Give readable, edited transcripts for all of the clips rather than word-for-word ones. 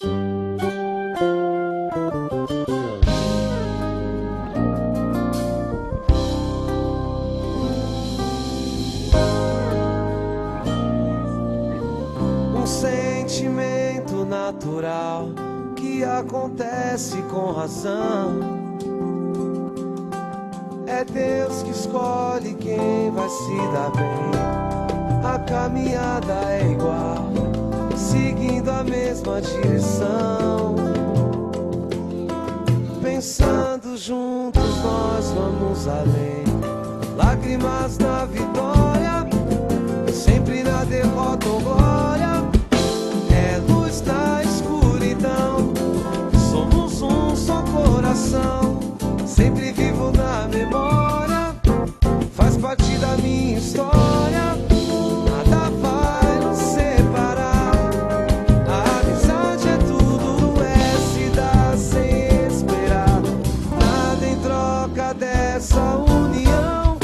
Um sentimento natural que acontece com razão. É Deus que escolhe quem vai se dar bem. A caminhada é igual, seguindo a mesma direção. Pensando juntos nós vamos além. Lágrimas na vitória, sempre na derrota ou glória. É luz na escuridão, somos um só coração. Sempre vivo na memória, faz parte da minha história. Nada vai nos separar. A amizade é tudo, é se dar sem esperar. Nada em troca dessa união,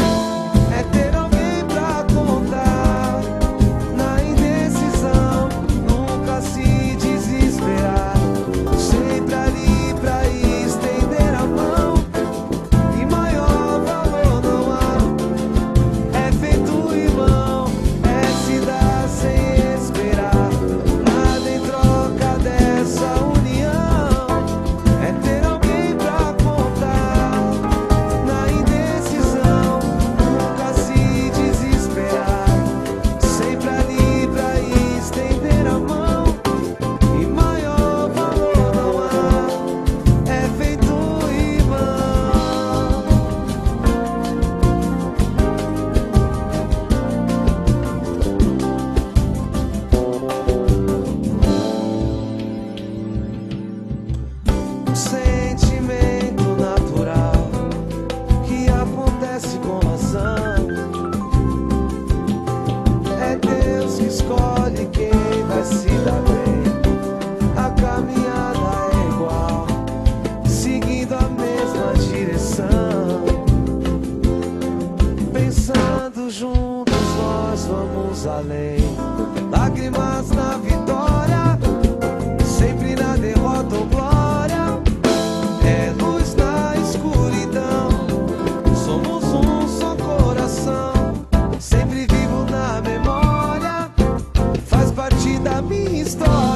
é ter alguém pra contar. Na indecisão, nunca se desesperar. Sempre ali pra estender a mão. E maior valor não há. É feito irmão, é se dar sem esperar. Nada em troca dessa união, é ter alguém pra contar. Na indecisão, nunca se desesperar. Sempre ali pra estender a mão. E maior valor não há. É feito irmão. Um sentimento natural que acontece com razão. É Deus que escolhe quem vai se dar bem. A caminhada é igual, seguindo a mesma direção. Pensando juntos nós vamos além. Lágrimas na vitória, sempre na derrota ou glória. É luz na escuridão, somos um só coração. Sempre vivo na memória, faz parte da minha história.